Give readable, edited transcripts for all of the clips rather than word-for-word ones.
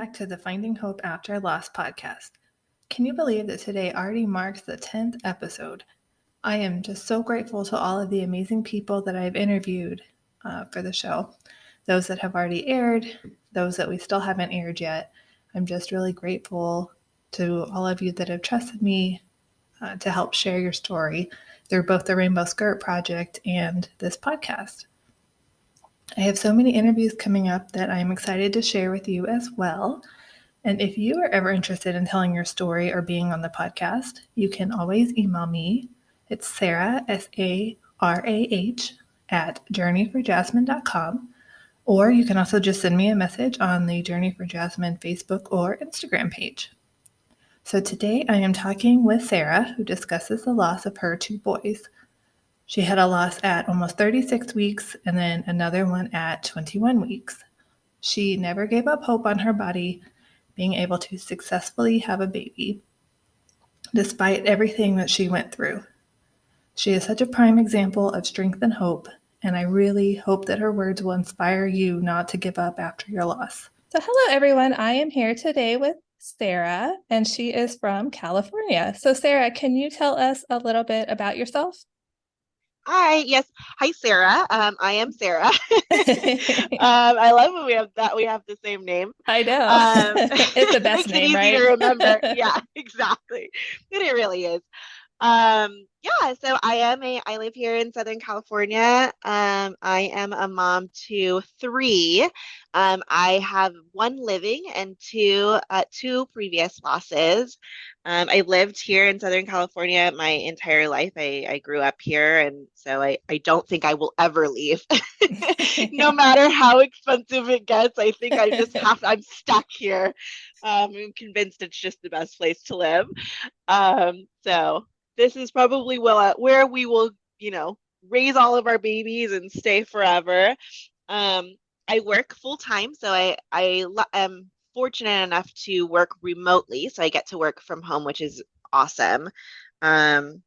back to the Finding Hope After Loss podcast. Can you believe that today already marks the 10th episode? I am just so grateful to all of the amazing people that I've interviewed for the show. Those that have already aired, those that we still haven't aired yet. I'm just really grateful to all of you that have trusted me to help share your story through both the Rainbow Skirt Project and this podcast. I have so many interviews coming up that I'm excited to share with you as well. And if you are ever interested in telling your story or being on the podcast, you can always email me. It's Sarah, Sarah, at journeyforjasmine.com. Or you can also just send me a message on the Journey for Jasmine Facebook or Instagram page. So today I am talking with Sara, who discusses the loss of her two boys. She had a loss at almost 36 weeks and then another one at 21 weeks. She never gave up hope on her body being able to successfully have a baby, despite everything that she went through. She is such a prime example of strength and hope, and I really hope that her words will inspire you not to give up after your loss. So hello, everyone. I am here today with Sara, and she is from California. So Sara, can you tell us a little bit about yourself? Hi, yes. Hi, Sarah. I am Sara. I love when we have the same name. I know. It's the best makes name, it easy right? to remember. Yeah, exactly. It really is. So I live here in Southern California. I am a mom to three. I have one living and two previous losses. I lived here in Southern California my entire life. I grew up here, and so I don't think I will ever leave. No matter how expensive it gets, I think I'm stuck here. I'm convinced it's just the best place to live. So this is probably where we will, raise all of our babies and stay forever. I work full time, so I am fortunate enough to work remotely, so I get to work from home, which is awesome. And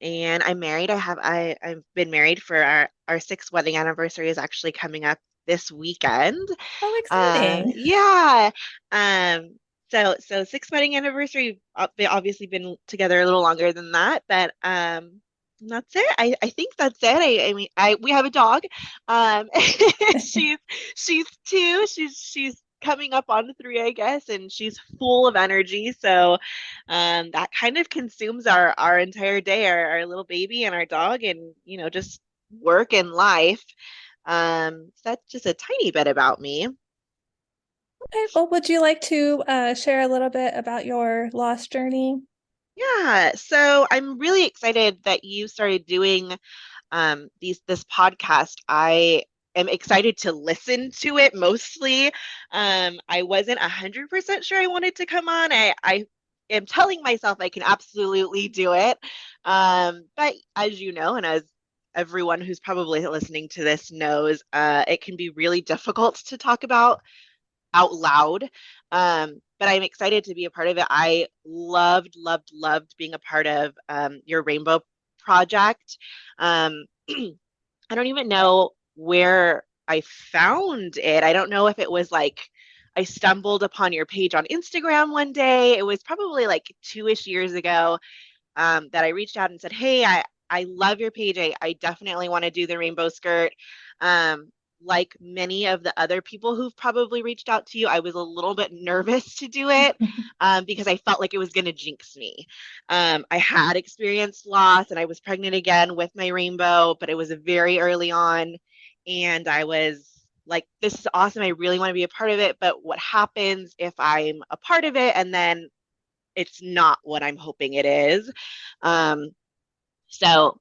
I'm married. I've been married for our sixth wedding anniversary is actually coming up this weekend. Oh, exciting. Yeah. So sixth wedding anniversary. They've obviously been together a little longer than that, but that's it. I think that's it. We have a dog. She's two. She's coming up on three, I guess, and she's full of energy. So that kind of consumes our entire day, our little baby and our dog, and just work and life. So that's just a tiny bit about me. Okay, well, would you like to share a little bit about your lost journey? Yeah, so I'm really excited that you started doing this podcast. I am excited to listen to it mostly. I wasn't 100% sure I wanted to come on. I am telling myself I can absolutely do it. But as you know, and as everyone who's probably listening to this knows, it can be really difficult to talk about out loud. But I'm excited to be a part of it. I loved being a part of your Rainbow Project. I don't even know where I found it. I don't know if it was like I stumbled upon your page on Instagram one day. It was probably like 2-ish years ago that I reached out and said, hey, I love your page. I definitely want to do the rainbow skirt. Like many of the other people who've probably reached out to you, I was a little bit nervous to do it because I felt like it was going to jinx me. I had experienced loss and I was pregnant again with my rainbow, but it was very early on. And I was like, this is awesome. I really want to be a part of it. But what happens if I'm a part of it and then it's not what I'm hoping it is? So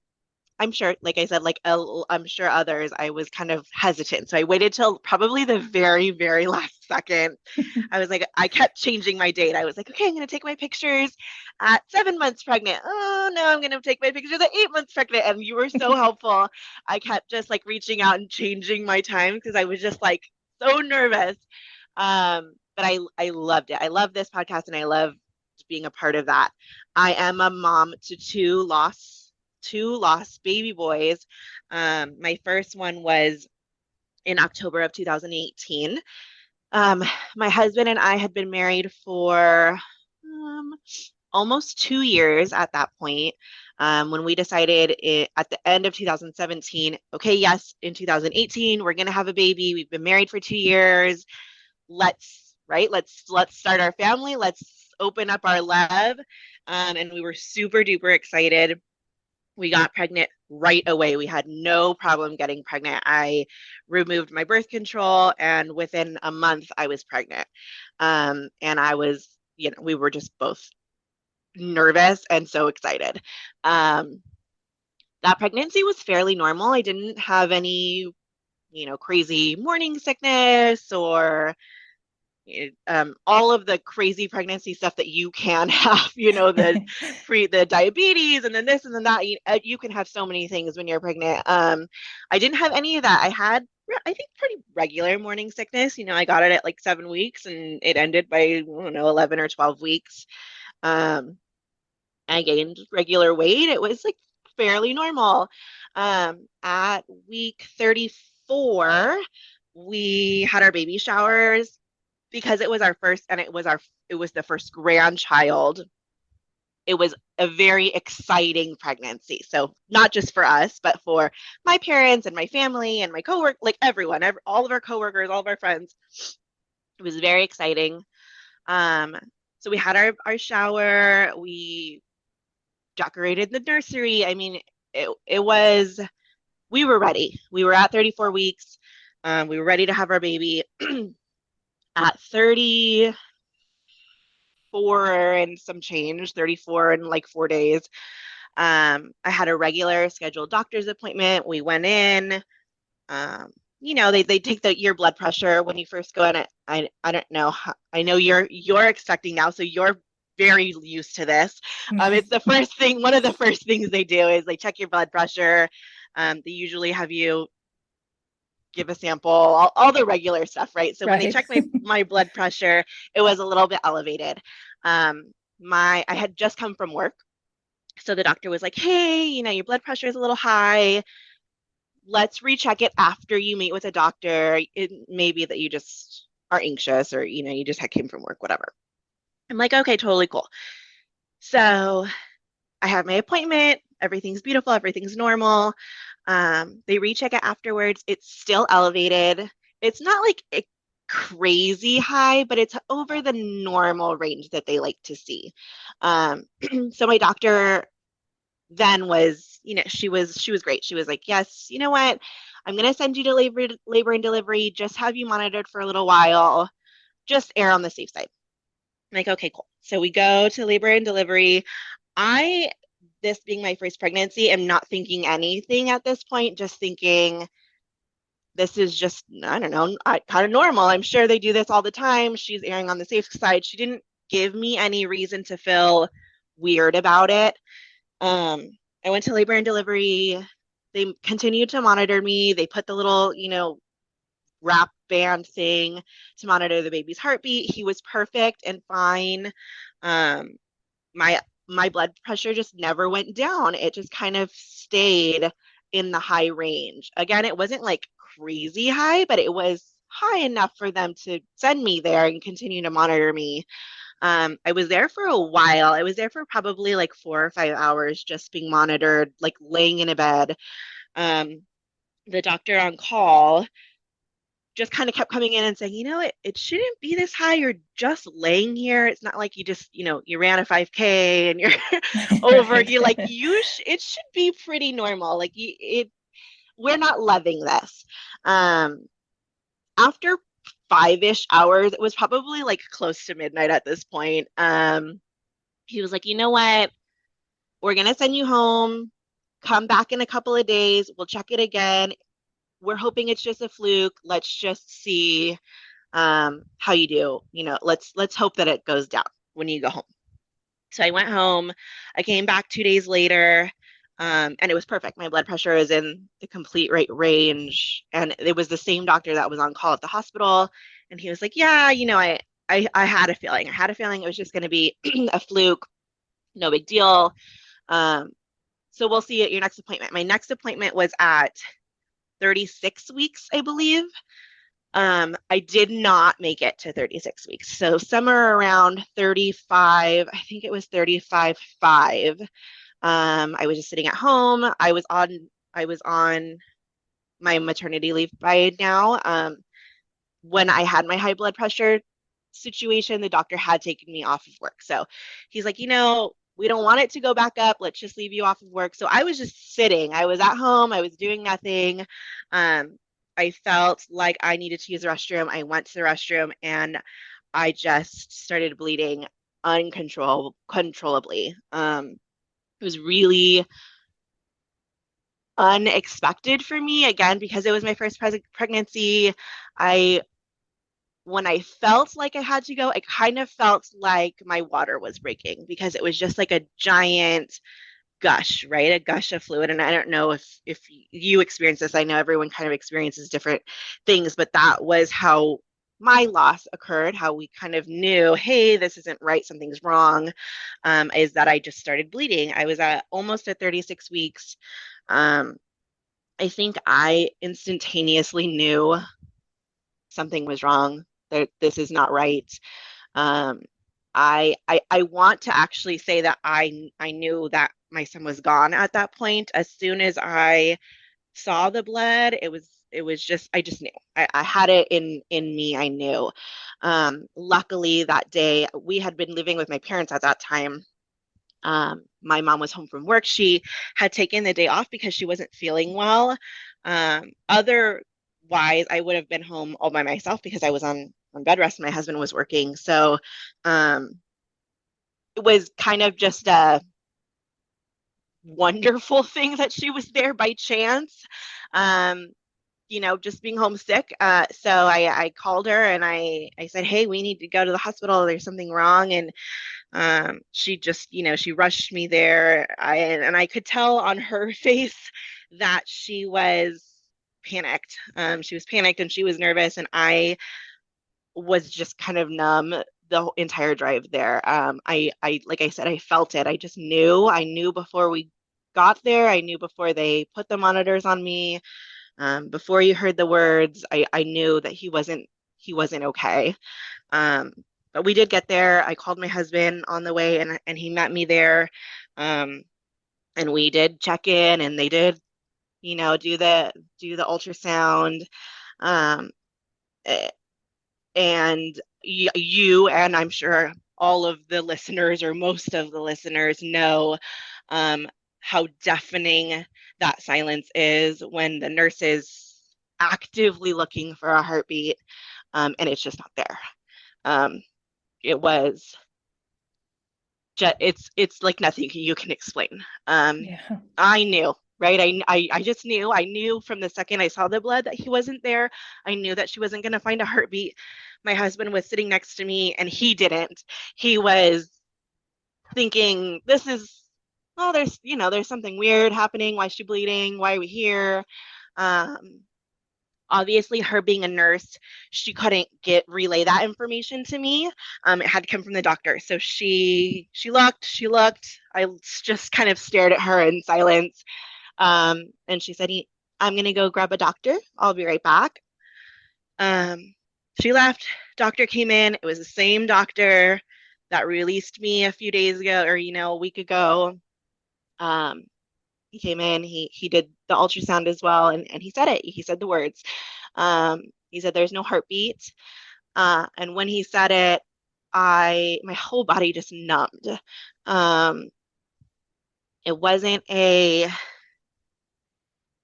I'm sure, like I said, I'm sure others, I was kind of hesitant. So I waited till probably the very, very last second. I was like, I kept changing my date. I was like, okay, I'm going to take my pictures at 7 months pregnant. Oh, no, I'm going to take my pictures at 8 months pregnant. And you were so helpful. I kept just like reaching out and changing my time because I was just like so nervous. But I loved it. I love this podcast and I love being a part of that. I am a mom to two lost baby boys. My first one was in October of 2018. Um, my husband and I had been married for um, almost 2 years at that point. When we decided at the end of 2017, okay, yes, in 2018, we're going to have a baby. We've been married for 2 years. Let's start our family. Let's open up our love. And we were super duper excited. We got pregnant right away. We had no problem getting pregnant. I removed my birth control, and within a month, I was pregnant. And I was, we were just both nervous and so excited. Um, that pregnancy was fairly normal. I didn't have any, crazy morning sickness or all of the crazy pregnancy stuff that you can have, the diabetes and then this and then that. You can have so many things when you're pregnant. I didn't have any of that. I had, I think, pretty regular morning sickness. I got it at like 7 weeks and it ended by, I don't know, 11 or 12 weeks. Um, I gained regular weight. It was like fairly normal. At week 34, we had our baby showers because it was our first and it was the first grandchild. It was a very exciting pregnancy. So not just for us, but for my parents and my family and my coworker, like everyone, all of our coworkers, all of our friends. It was very exciting. Um, so we had our shower. We decorated the nursery. I mean, it was, we were ready. We were at 34 weeks. We were ready to have our baby. At 34 and some change, 34 and like 4 days. I had a regular scheduled doctor's appointment. We went in. They take your blood pressure when you first go in. I don't know. I know you're expecting now, so you're very used to this. It's the first thing. One of the first things they do is they check your blood pressure. They usually have you give a sample, all the regular stuff, right? So when they checked my blood pressure, it was a little bit elevated. I had just come from work. So the doctor was like, hey, your blood pressure is a little high. Let's recheck it after you meet with a doctor. It may be that you just are anxious or, you just came from work, whatever. I'm like, okay, totally cool. So I have my appointment. Everything's beautiful. Everything's normal. They recheck it afterwards. It's still elevated. It's not like a crazy high, but it's over the normal range that they like to see. So my doctor then was, she was great. She was like, yes, you know what? I'm going to send you to labor and delivery. Just have you monitored for a little while. Just err on the safe side. I'm like, okay, cool. So we go to labor and delivery. This being my first pregnancy, am not thinking anything at this point, just thinking this is just, I don't know, kind of normal. I'm sure they do this all the time. She's erring on the safe side. She didn't give me any reason to feel weird about it. I went to labor and delivery. They continued to monitor me. They put the little, wrap band thing to monitor the baby's heartbeat. He was perfect and fine. Um, my blood pressure just never went down. It just kind of stayed in the high range. Again, it wasn't like crazy high, but it was high enough for them to send me there and continue to monitor me. I was there for a while. I was there for probably like 4 or 5 hours just being monitored, like laying in a bed. The doctor on call just kind of kept coming in and saying, it shouldn't be this high. You're just laying here. It's not like you just, you ran a 5K and you're over. You're like, it should be pretty normal. Like we're not loving this. After 5-ish hours, it was probably like close to midnight at this point. He was like, you know what? We're going to send you home. Come back in a couple of days. We'll check it again. We're hoping it's just a fluke. Let's just see how you do. Let's hope that it goes down when you go home. So I went home. I came back 2 days later, and it was perfect. My blood pressure is in the complete right range, and it was the same doctor that was on call at the hospital. And he was like, "Yeah, I had a feeling. I had a feeling it was just going to be a fluke. No big deal. So we'll see at your next appointment." My next appointment was at 36 weeks, I believe. I did not make it to 36 weeks. So somewhere around 35, I think it was 35.5. I was just sitting at home. I was on my maternity leave by now. When I had my high blood pressure situation, the doctor had taken me off of work. So he's like, we don't want it to go back up. Let's just leave you off of work. So I was just sitting. I was at home. I was doing nothing. Um, I felt like I needed to use the restroom. I went to the restroom and I just started bleeding uncontrollably. It was really unexpected for me, again, because it was my first pregnancy. I When I felt like I had to go, I kind of felt like my water was breaking because it was just like a giant gush, right? A gush of fluid. And I don't know if you experience this. I know everyone kind of experiences different things, but that was how my loss occurred, how we kind of knew, hey, this isn't right, something's wrong, is that I just started bleeding. I was almost at 36 weeks. Um, I think I instantaneously knew something was wrong, that this is not right. Um, I want to actually say that I knew that my son was gone at that point. As soon as I saw the blood, it was just, I just knew. I had it in me. I knew. Luckily that day we had been living with my parents at that time. My mom was home from work. She had taken the day off because she wasn't feeling well. Otherwise, I would have been home all by myself because I was on bed rest. My husband was working. So um, it was kind of just a wonderful thing that she was there by chance. Um, just being homesick. So I called her and I said, hey, we need to go to the hospital. There's something wrong. And she just, she rushed me there. And I could tell on her face that she was panicked. She was panicked and she was nervous. And I was just kind of numb the entire drive there. Like I said, I felt it. I just knew. I knew before we got there. I knew before they put the monitors on me. Before you heard the words, I knew that he wasn't okay. Um, but we did get there. I called my husband on the way, and he met me there. Um, and we did check in, and they did, do the ultrasound. Um, eh, and you and I'm sure all of the listeners or most of the listeners know um, how deafening that silence is when the nurse is actively looking for a heartbeat, and it's just not there. Um, it was just, it's like nothing you can explain. Yeah. I knew, right? I just knew. I knew from the second I saw the blood that he wasn't there. I knew that she wasn't going to find a heartbeat. My husband was sitting next to me and he didn't. He was thinking, this is, well, there's something weird happening. Why is she bleeding? Why are we here? Um, Obviously, her being a nurse, she couldn't relay that information to me. It had to come from the doctor. So she looked. I just kind of stared at her in silence. And she said, I'm gonna go grab a doctor. I'll be right back. Um, she left. Doctor came in. It was the same doctor that released me a few days ago, or a week ago. Um, he came in. He did the ultrasound as well, and he said it. He said the words. He said there's no heartbeat. And when he said it, my whole body just numbed. Um, it wasn't a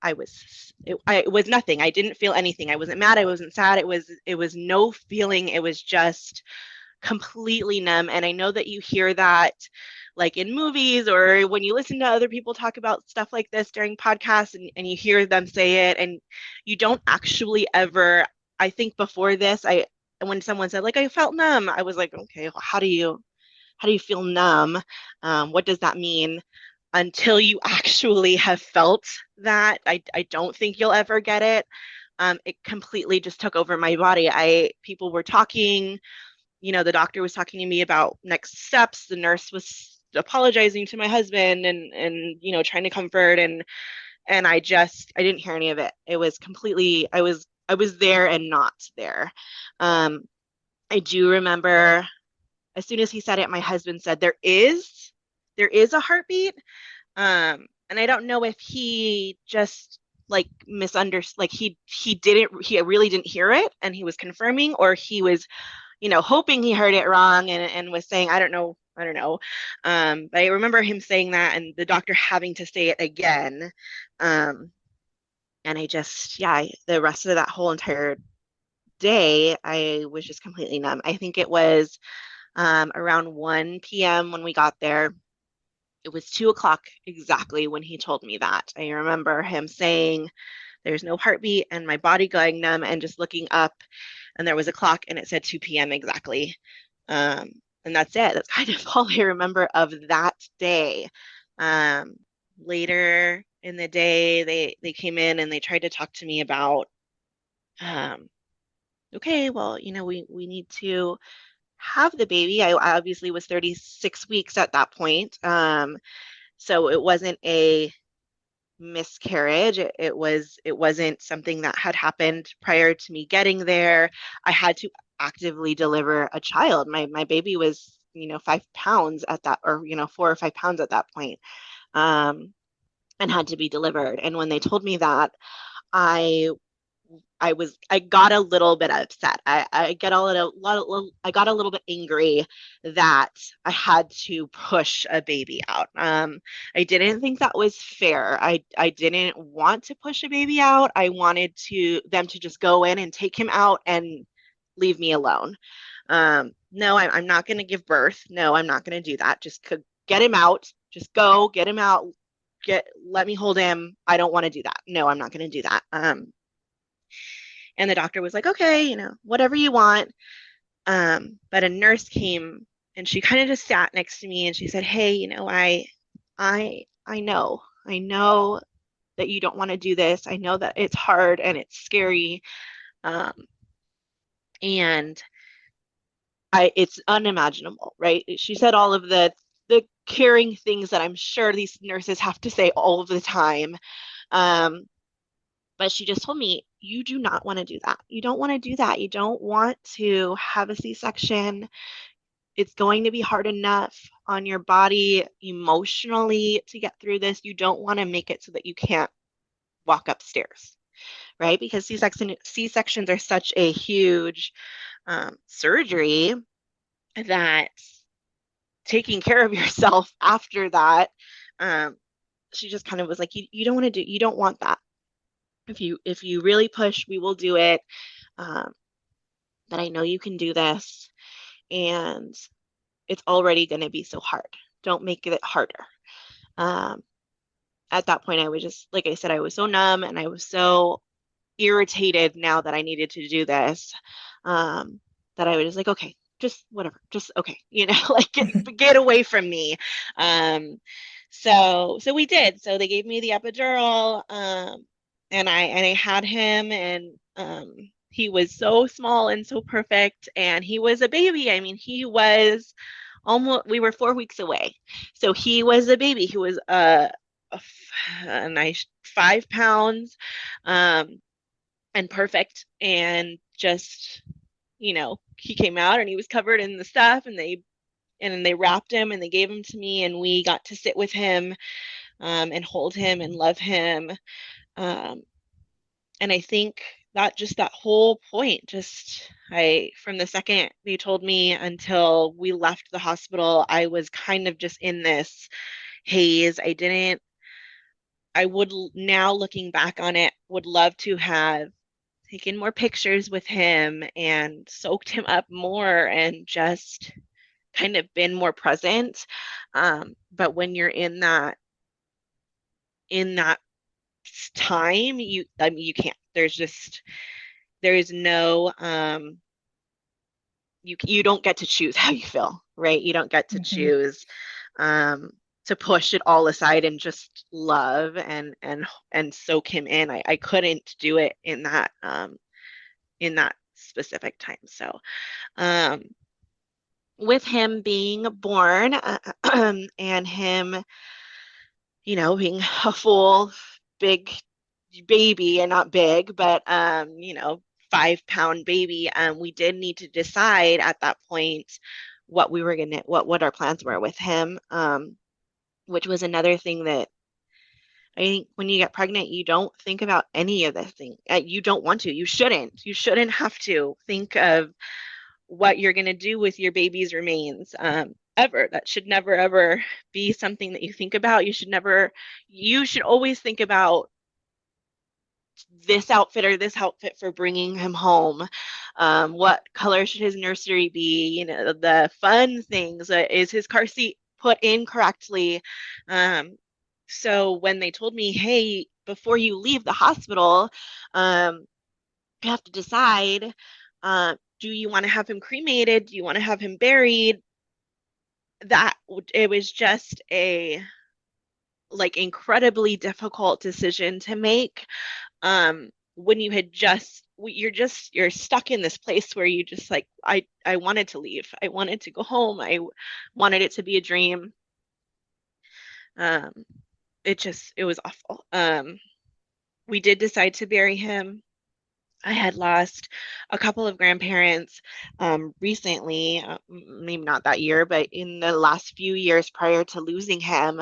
it was nothing. I didn't feel anything. I wasn't mad. I wasn't sad. It was no feeling. It was just completely numb. And I know that you hear that like in movies or when you listen to other people talk about stuff like this during podcasts and you hear them say it and you don't actually ever, I think before this, when someone said like I felt numb, I was like, okay, well, how do you feel numb? What does that mean? Until you actually have felt that, I don't think you'll ever get it. It completely just took over my body. People were talking, the doctor was talking to me about next steps. The nurse was apologizing to my husband and trying to comfort and I didn't hear any of it. It was completely, I was there and not there. I do remember as soon as he said it, my husband said, there is a heartbeat. And I don't know if he just like misunderstood, like he really didn't hear it and he was confirming, or he was, hoping he heard it wrong and was saying, I don't know. But I remember him saying that and the doctor having to say it again. And I just, yeah, the rest of that whole entire day, I was just completely numb. I think it was around 1 p.m. when we got there. It was 2 o'clock exactly when he told me that. I remember him saying, there's no heartbeat, and my body going numb and just looking up, and there was a clock and it said 2 p.m. exactly. And that's it. That's kind of all I remember of that day. Um, Later in the day, they came in and they tried to talk to me about, okay, well, we need to have the baby. I obviously was 36 weeks at that point. So it wasn't a miscarriage. It wasn't something that had happened prior to me getting there. I had to actively deliver a child. My baby was, 5 pounds at that, or 4 or 5 pounds at that point, and had to be delivered. And when they told me that, I I got a little bit upset. I got a little bit angry that I had to push a baby out. I didn't think that was fair. I didn't want to push a baby out. I wanted them to just go in and take him out and leave me alone. No, I'm not going to give birth. No, I'm not going to do that. Just get him out. Just go get him out. Let me hold him. I don't want to do that. No, I'm not going to do that. And the doctor was like, okay, whatever you want. But a nurse came and she kind of just sat next to me and she said, hey, I know that you don't want to do this. I know that it's hard and it's scary. Um, and it's unimaginable, right? She said all of the caring things that I'm sure these nurses have to say all of the time. But she just told me, you do not want to do that. You don't want to do that. You don't want to have a C-section. It's going to be hard enough on your body emotionally to get through this. You don't want to make it so that you can't walk upstairs, right? Because C-sections are such a huge surgery that taking care of yourself after that, she just kind of was like, you don't want to you don't want that. If you really push, we will do it. That I know you can do this, and it's already going to be so hard. Don't make it harder. At that point, I was just, like I said, I was so numb and I was so irritated now that I needed to do this, that I was just like, okay, just whatever, just okay, like get away from me. So we did. So they gave me the epidural, and I had him, and he was so small and so perfect, and he was a baby. I mean, he was we were 4 weeks away, so he was a baby. He was a nice 5 pounds, and perfect, and just he came out and he was covered in the stuff, and they wrapped him and they gave him to me, and we got to sit with him, and hold him and love him. And I think that whole point, from the second they told me until we left the hospital, I was kind of just in this haze. I would, now looking back on it, would love to have taken more pictures with him and soaked him up more and just kind of been more present. But when you're in that time, you can't. There is no, you don't get to choose how you feel, right? You don't get to choose to push it all aside and just love and soak him in. I couldn't do it in that specific time. So with him being born, and him being a full big baby and not big, but 5-pound baby. We did need to decide at that point what our plans were with him. Which was another thing that I think when you get pregnant, you don't think about any of this thing. You don't want to. You shouldn't. You shouldn't have to think of what you're going to do with your baby's remains ever. That should never, ever be something that you think about. You should always think about this outfit or this outfit for bringing him home. What color should his nursery be? The fun things. Is his car seat put in correctly? So when they told me, hey, before you leave the hospital, you have to decide, do you want to have him cremated? Do you want to have him buried? It was just a like incredibly difficult decision to make. When you're stuck in this place where you just like, I wanted to leave. I wanted to go home. I wanted it to be a dream. Um, it was awful. We did decide to bury him. I had lost a couple of grandparents recently, maybe not that year, but in the last few years prior to losing him.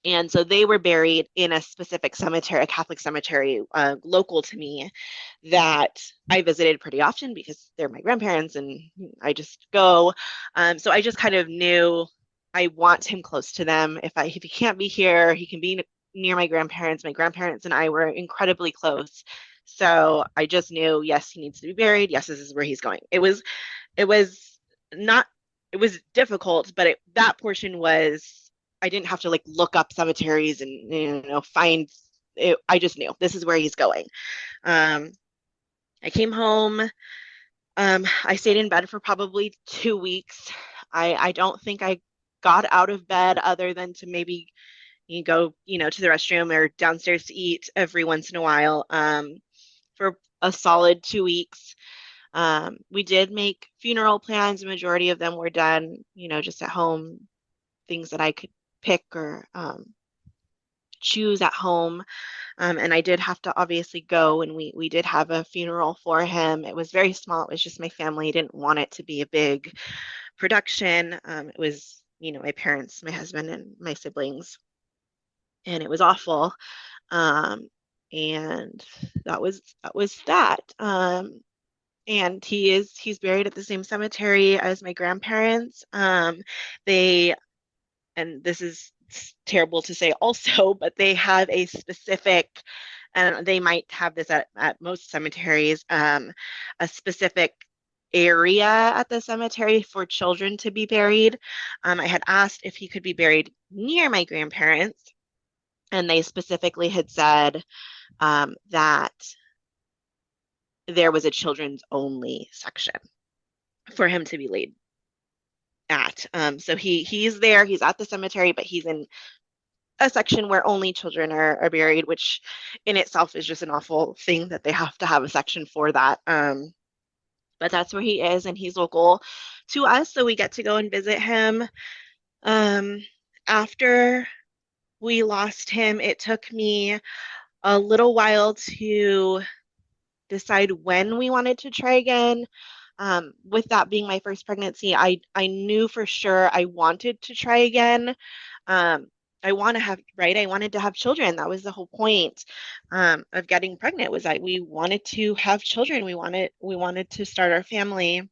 And so they were buried in a specific cemetery, a Catholic cemetery local to me that I visited pretty often because they're my grandparents and I just go. So I just kind of knew I want him close to them. If he can't be here, he can be near my grandparents. My grandparents and I were incredibly close. So I just knew, yes, he needs to be buried. Yes, this is where he's going. It was not, it was difficult, but that portion was, I didn't have to like look up cemeteries and find it. I just knew this is where he's going. I came home. I stayed in bed for probably 2 weeks. I don't think I got out of bed other than to maybe go, to the restroom or downstairs to eat every once in a while. For a solid 2 weeks. We did make funeral plans. The majority of them were done, just at home, things that I could pick or choose at home. And I did have to obviously go, and we did have a funeral for him. It was very small. It was just my family. Didn't want it to be a big production. It was, my parents, my husband, and my siblings. And it was awful. And that was that. And he's buried at the same cemetery as my grandparents. They, and this is terrible to say also, but they have a specific, and they might have this at most cemeteries, a specific area at the cemetery for children to be buried. I had asked if he could be buried near my grandparents, and they specifically had said that there was a children's only section for him to be laid at. So he's there, he's at the cemetery, but he's in a section where only children are buried, which in itself is just an awful thing that they have to have a section for that. But that's where he is, and he's local to us, so we get to go and visit him. After we lost him, it took me a little while to decide when we wanted to try again. With that being my first pregnancy, I knew for sure I wanted to try again. I wanted to have children. That was the whole point of getting pregnant, was that we wanted to have children. We wanted to start our family.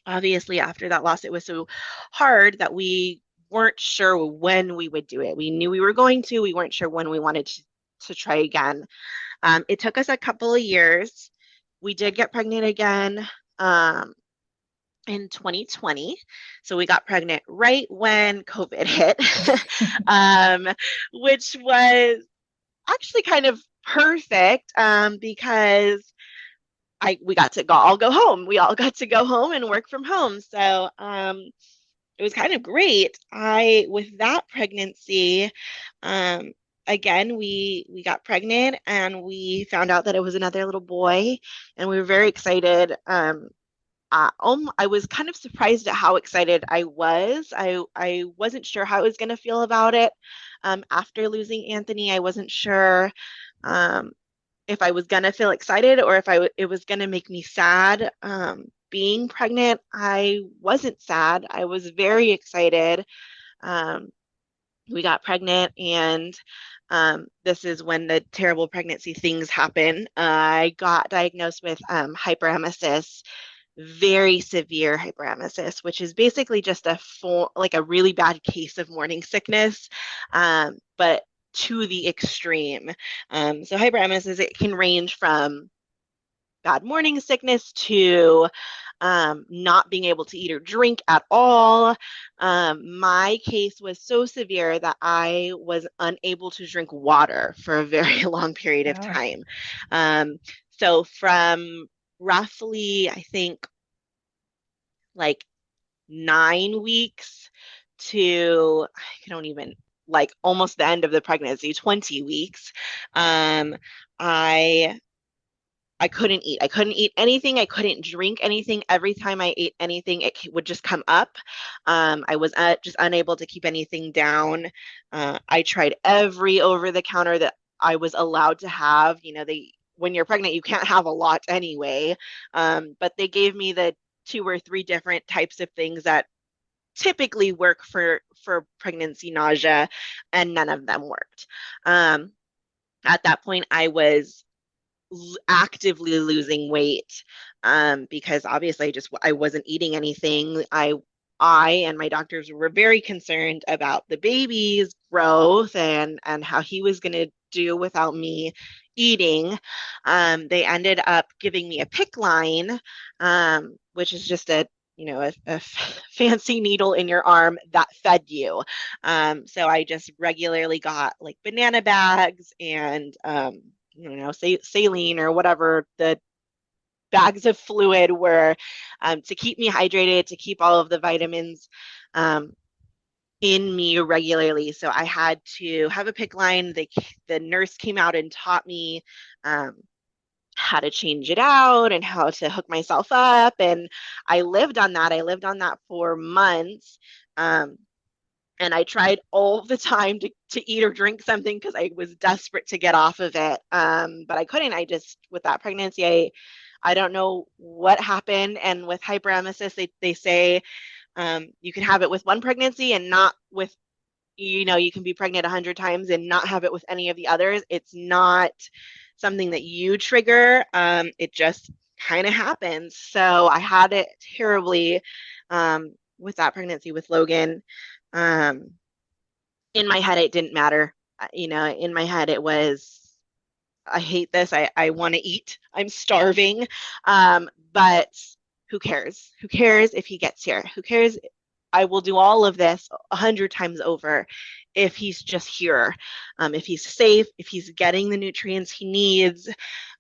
Obviously, after that loss, it was so hard that we weren't sure when we would do it. We knew we were going to, we weren't sure when we wanted to try again. It took us a couple of years. We did get pregnant again in 2020. So we got pregnant right when COVID hit, which was actually kind of perfect because we got to all go home. We all got to go home and work from home. So it was kind of great. With that pregnancy, again, we got pregnant and we found out that it was another little boy, and we were very excited. I was kind of surprised at how excited I was. I wasn't sure how I was going to feel about it. after losing Anthony. I wasn't sure um, if I was gonna feel excited or if it was gonna make me sad. Being pregnant, I wasn't sad. I was very excited. Um, we got pregnant, and this is when the terrible pregnancy things happen. I got diagnosed with hyperemesis, very severe hyperemesis, which is basically just like a really bad case of morning sickness, but to the extreme. So hyperemesis, it can range from bad morning sickness to not being able to eat or drink at all. My case was so severe that I was unable to drink water for a very long period of Wow. time. Um, so from roughly, I think, like 9 weeks to, I don't even, like almost the end of the pregnancy, 20 weeks, um, I I couldn't eat. I couldn't eat anything. I couldn't drink anything. Every time I ate anything, it would just come up. I was just unable to keep anything down. I tried every over the counter that I was allowed to have. When you're pregnant, you can't have a lot anyway. But they gave me the 2 or 3 different types of things that typically work for pregnancy nausea, and none of them worked. At that point, I was actively losing weight, because obviously I wasn't eating anything. I and my doctors were very concerned about the baby's growth and how he was going to do without me eating. They ended up giving me a PICC line, which is just a fancy needle in your arm that fed you. So I just regularly got like banana bags and saline or whatever the bags of fluid were, to keep me hydrated, to keep all of the vitamins um, in me regularly. So I had to have a PICC line. The nurse came out and taught me how to change it out and how to hook myself up. And I lived on that. I lived on that for months. And I tried all the time to eat or drink something because I was desperate to get off of it. But I couldn't. With that pregnancy, I don't know what happened. And with hyperemesis, they say you can have it with one pregnancy and not with, you can be pregnant 100 times and not have it with any of the others. It's not something that you trigger. It just kind of happens. So I had it terribly with that pregnancy with Logan. Um, in my head, it didn't matter. In my head, it was, I hate this. I want to eat. I'm starving. But who cares? Who cares if he gets here? Who cares? I will do all of this 100 times over if he's just here, if he's safe, if he's getting the nutrients he needs,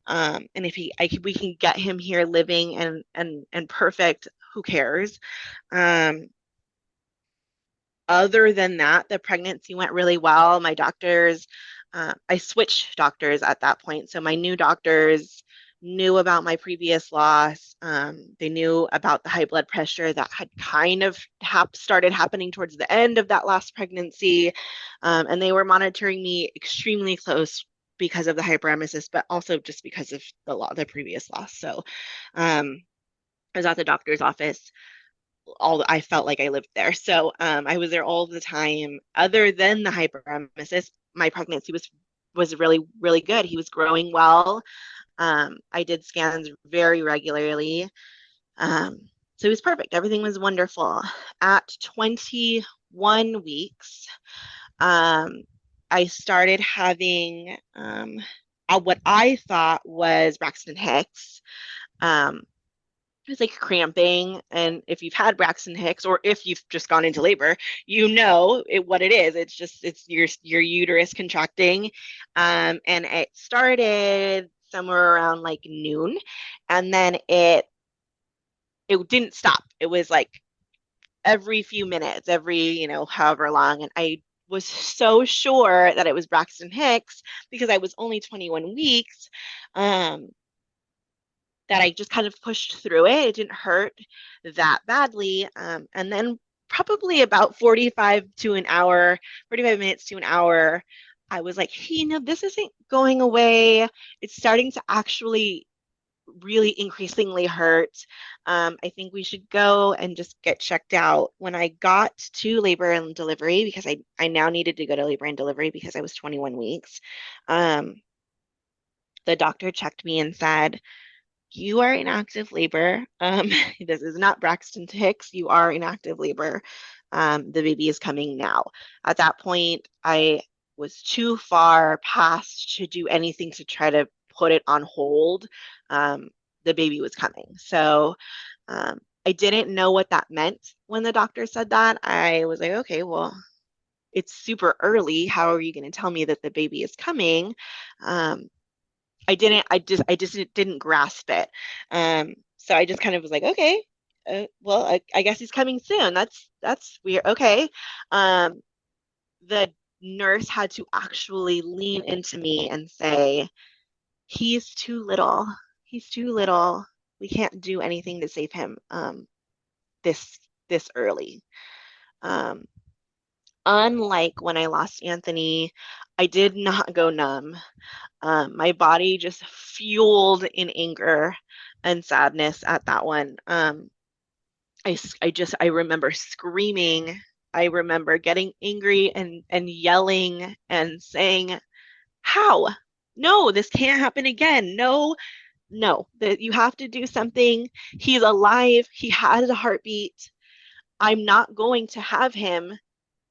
and if we can get him here living and perfect. Who cares? Other than that, the pregnancy went really well. My doctors, I switched doctors at that point. So my new doctors knew about my previous loss. They knew about the high blood pressure that had kind of started happening towards the end of that last pregnancy. And they were monitoring me extremely close because of the hyperemesis, but also just because of the previous loss. So I was at the doctor's office. I felt like I lived there. So I was there all the time. Other than the hyperemesis, my pregnancy was really, really good. He was growing well. I did scans very regularly. So it was perfect. Everything was wonderful. At 21 weeks, I started having what I thought was Braxton Hicks. It was like cramping. And if you've had Braxton Hicks or if you've just gone into labor, what it is. It's your uterus contracting. And it started somewhere around like noon, and then it didn't stop. It was like every few minutes, however long. And I was so sure that it was Braxton Hicks because I was only 21 weeks. That I just kind of pushed through it. It didn't hurt that badly. And then probably about 45 minutes to an hour, I was like, hey, this isn't going away. It's starting to actually really increasingly hurt. I think we should go and just get checked out. When I got to labor and delivery, because I now needed to go to labor and delivery because I was 21 weeks, um, the doctor checked me and said, you are in active labor. This is not Braxton Hicks. You are in active labor. The baby is coming now. At that point, I was too far past to do anything to try to put it on hold. Um, the baby was coming. So I didn't know what that meant when the doctor said that. I was like, okay, well, it's super early. How are you going to tell me that the baby is coming? Um, I just didn't grasp it. So I just kind of was like, okay, well, I guess he's coming soon. That's weird. Okay. Um, the nurse had to actually lean into me and say, he's too little. He's too little. We can't do anything to save him this this early. Um, Unlike when I lost Anthony, I did not go numb. My body just fueled in anger and sadness at that one. I remember screaming. I remember getting angry and yelling and saying, "How? No, this can't happen again. No, no, that you have to do something. He's alive. He has a heartbeat. I'm not going to have him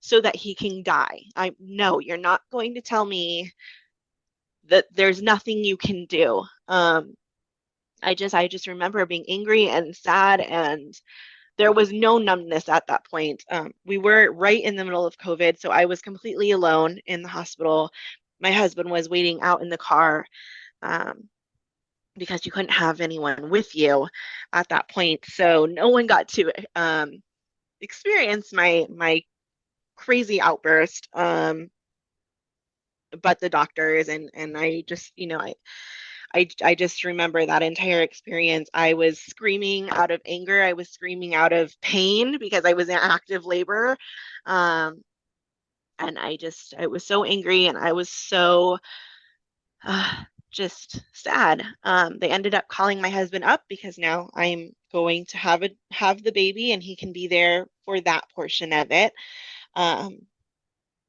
so that he can die. No, you're not going to tell me that there's nothing you can do." I just remember being angry and sad, and there was no numbness at that point. We were right in the middle of COVID, so I was completely alone in the hospital. My husband was waiting out in the car um, because you couldn't have anyone with you at that point. So no one got to experience my crazy outburst, but the doctors and I just I just remember that entire experience. I was screaming out of anger. I was screaming out of pain because I was in active labor. Um, and I was so angry and I was so uh, just sad. They ended up calling my husband up because now I'm going to have the baby and he can be there for that portion of it. Um,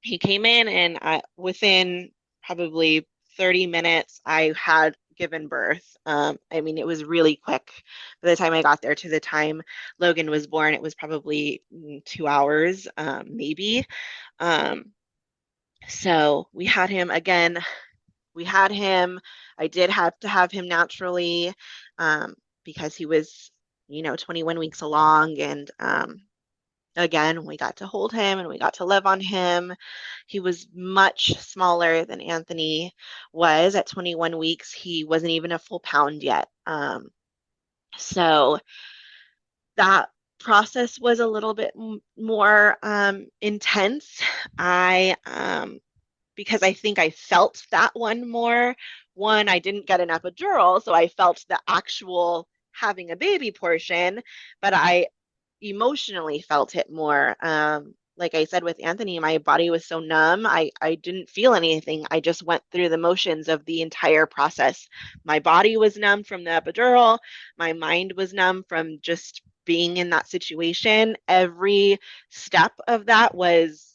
he came in and within probably 30 minutes, I had given birth. I mean, it was really quick. By the time I got there to the time Logan was born, it was probably 2 hours, maybe. Um, so we had him again. We had him. I did have to have him naturally because he was, 21 weeks along. And again, we got to hold him and we got to love on him. He was much smaller than Anthony was at 21 weeks. He wasn't even a full pound yet. So that process was a little bit more intense. Because I think I felt that one more. One, I didn't get an epidural, so I felt the actual having a baby portion, but I emotionally felt it more. Like I said with Anthony, my body was so numb. I didn't feel anything. I just went through the motions of the entire process. My body was numb from the epidural. My mind was numb from just being in that situation. Every step of that was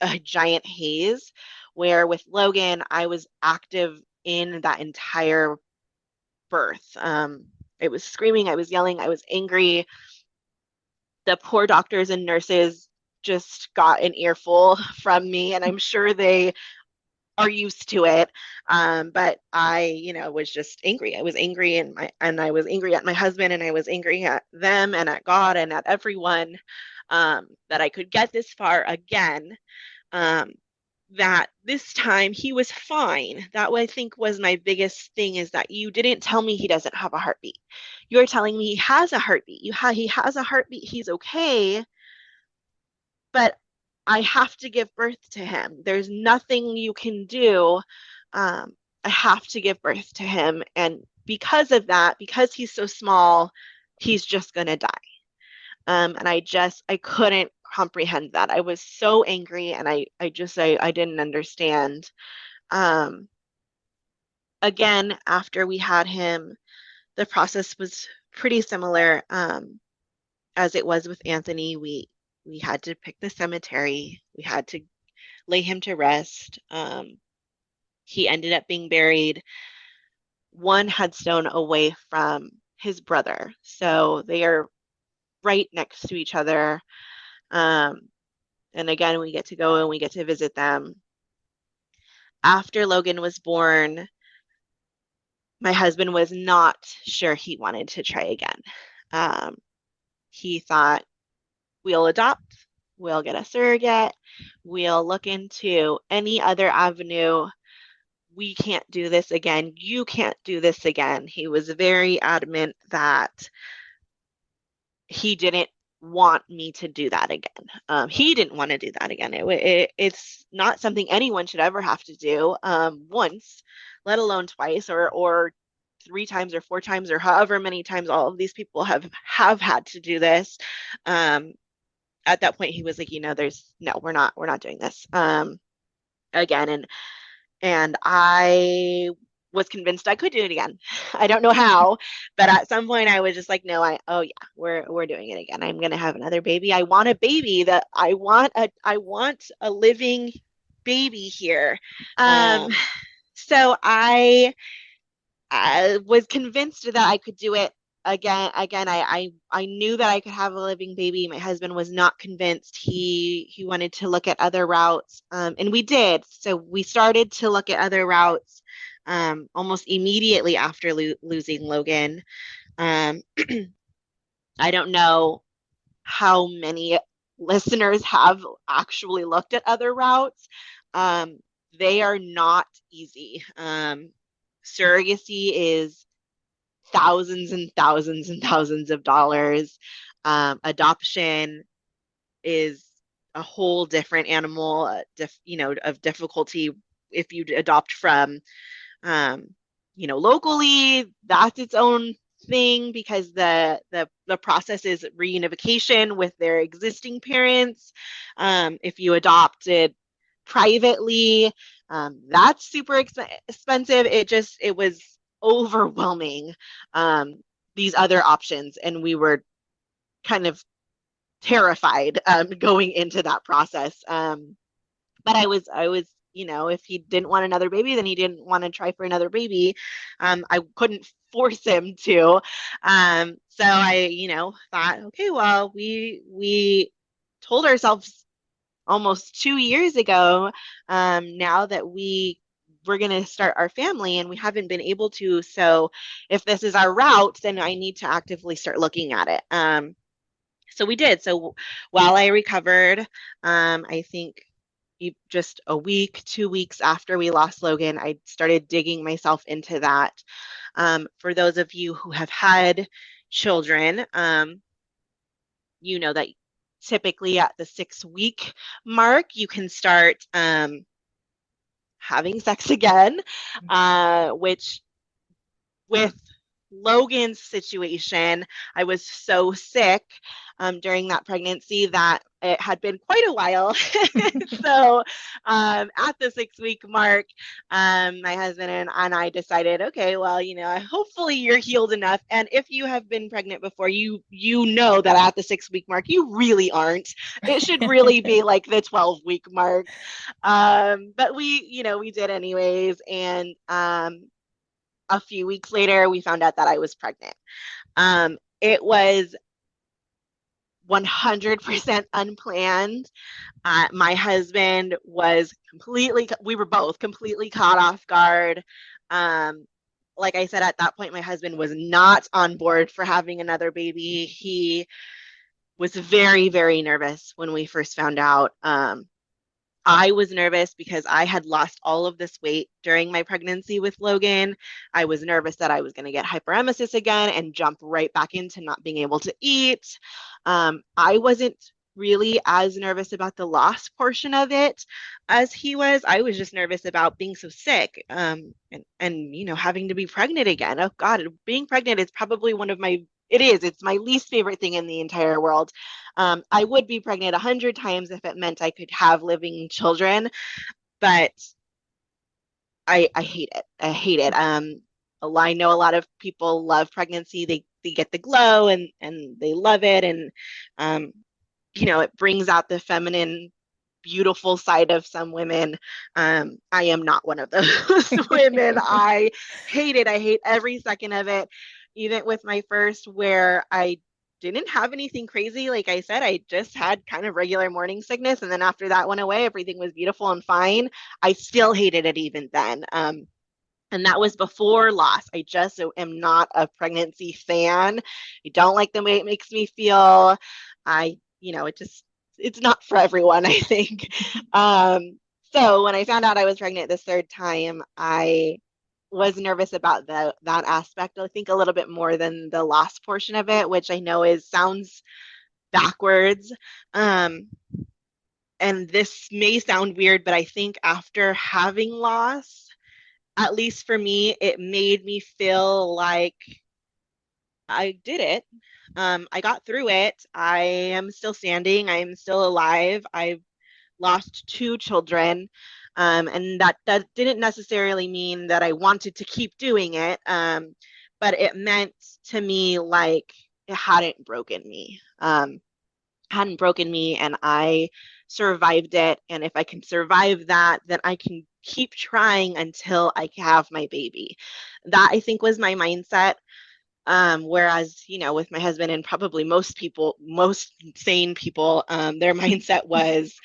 a giant haze, where with Logan, I was active in that entire birth. It was screaming, I was yelling, I was angry. The poor doctors and nurses just got an earful from me, and I'm sure they are used to it. But was just angry. I was angry, and I was angry at my husband, and I was angry at them, and at God, and at everyone that I could get this far again. Um, that this time he was fine. That I think was my biggest thing, is that you didn't tell me he doesn't have a heartbeat. You're telling me he has a heartbeat. He has a heartbeat. He's okay, but I have to give birth to him. There's nothing you can do. Um, I have to give birth to him, and because of that, because he's so small, he's just gonna die. And I couldn't comprehend that. I was so angry, and I didn't understand. Um, again, after we had him, the process was pretty similar, as it was with Anthony. We had to pick the cemetery. We had to lay him to rest. He ended up being buried one headstone away from his brother. So they are right next to each other. Um, and again, we get to go and we get to visit them. After Logan was born, my husband was not sure he wanted to try again. Um, he thought, we'll adopt, we'll get a surrogate, we'll look into any other avenue. We can't do this again. You can't do this again. He was very adamant that he didn't want me to do that again. He didn't want to do that again. It's not something anyone should ever have to do once, let alone twice or three times or four times or however many times all of these people have had to do this. At that point, he was like, there's no, we're not doing this again. And I was convinced I could do it again. I don't know how, but at some point I was just like, no, oh yeah, we're doing it again. I'm gonna have another baby. I want a baby that I want a living baby here. Um, so I was convinced that I could do it again. I knew that I could have a living baby. My husband was not convinced. He wanted to look at other routes, and we did. So we started to look at other routes almost immediately after losing Logan. Um, I don't know how many listeners have actually looked at other routes. Um, they are not easy. Surrogacy is thousands and thousands and thousands of dollars. Adoption is a whole different animal, of difficulty. If you adopt from, locally, that's its own thing because the process is reunification with their existing parents. If you adopted privately, that's super expensive. It was overwhelming, these other options, and we were kind of terrified going into that process. But I was, if he didn't want another baby, then he didn't want to try for another baby. I couldn't force him to. So I, thought, okay, well, we told ourselves almost 2 years ago, now that we're going to start our family and we haven't been able to. So if this is our route, then I need to actively start looking at it. So we did. So while I recovered, I think just a week, 2 weeks after we lost Logan, I started digging myself into that. For those of you who have had children, you know that typically at the 6-week mark, you can start having sex again, which with Logan's situation, I was so sick during that pregnancy that it had been quite a while. So at the 6-week mark, my husband and I decided, okay, well, hopefully you're healed enough. And if you have been pregnant before, you know that at the 6-week mark, you really aren't. It should really be like the 12-week mark. But we did anyways. And a few weeks later, we found out that I was pregnant. It was 100% unplanned. My husband we were both completely caught off guard. Like I said, at that point, my husband was not on board for having another baby. He was very, very nervous when we first found out. I was nervous because I had lost all of this weight during my pregnancy with Logan. I was nervous that I was going to get hyperemesis again and jump right back into not being able to eat. I wasn't really as nervous about the loss portion of it as he was. I was just nervous about being so sick, and having to be pregnant again. Oh God, being pregnant is probably one of my It is. It's my least favorite thing in the entire world. I would be pregnant 100 times if it meant I could have living children, but I hate it. I hate it. I know a lot of people love pregnancy. They get the glow and they love it, and um, it brings out the feminine, beautiful side of some women. I am not one of those women. I hate it. I hate every second of it. Even with my first, where I didn't have anything crazy. Like I said, I just had kind of regular morning sickness. And then after that went away, everything was beautiful and fine. I still hated it even then. And that was before loss. I just am not a pregnancy fan. I don't like the way it makes me feel. It's not for everyone, I think. So when I found out I was pregnant this third time, I was nervous about that aspect. I think a little bit more than the loss portion of it, which I know sounds backwards. And this may sound weird, but I think after having loss, at least for me, it made me feel like I did it. I got through it. I am still standing. I am still alive. I've lost two children. And that didn't necessarily mean that I wanted to keep doing it. But it meant to me like it hadn't broken me. And I survived it. And if I can survive that, then I can keep trying until I have my baby. That I think was my mindset. Whereas, with my husband and probably most people, most sane people, their mindset was,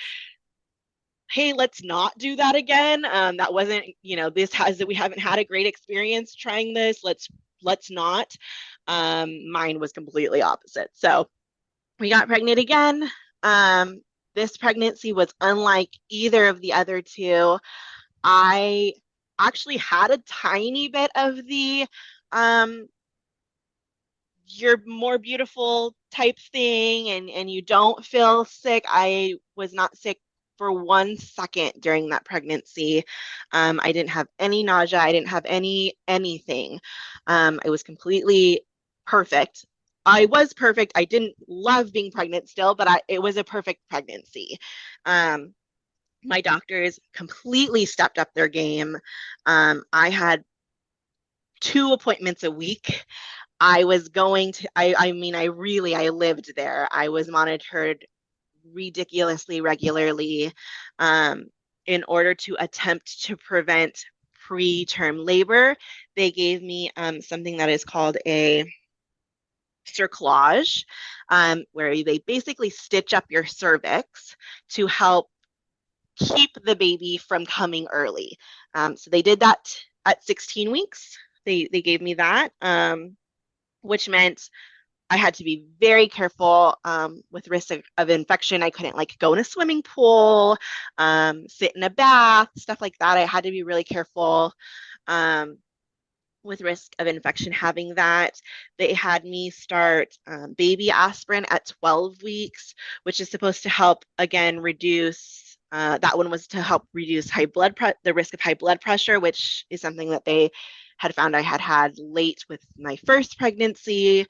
hey, let's not do that again. That wasn't, we haven't had a great experience trying this. Let's not. Mine was completely opposite. So we got pregnant again. This pregnancy was unlike either of the other two. I actually had a tiny bit of the you're more beautiful type thing, and you don't feel sick. I was not sick for 1 second during that pregnancy. I didn't have any nausea. I didn't have anything. I was completely perfect. I was perfect. I didn't love being pregnant still, but it was a perfect pregnancy. Um, my doctors completely stepped up their game. I had 2 appointments a week. I was going to, I mean, I lived there. I was monitored ridiculously regularly in order to attempt to prevent preterm labor. They gave me something that is called a cerclage, where they basically stitch up your cervix to help keep the baby from coming early. So they did that at 16 weeks. They gave me that, which meant I had to be very careful with risk of infection. I couldn't go in a swimming pool, sit in a bath, stuff like that. I had to be really careful um, with risk of infection having that. They had me start baby aspirin at 12 weeks, which is supposed to help, again, reduce. That one was to help reduce the risk of high blood pressure, which is something that they had found I had late with my first pregnancy.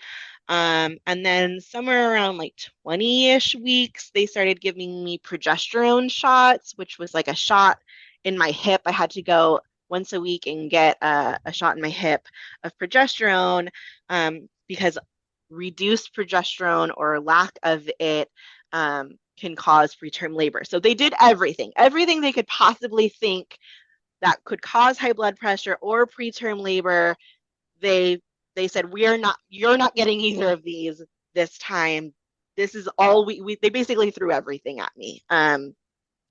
And then somewhere around 20-ish weeks, they started giving me progesterone shots, which was like a shot in my hip. I had to go once a week and get a shot in my hip of progesterone because reduced progesterone or lack of it can cause preterm labor. So they did everything they could possibly think that could cause high blood pressure or preterm labor. They said, you're not getting either of these this time. This is all they basically threw everything at me. And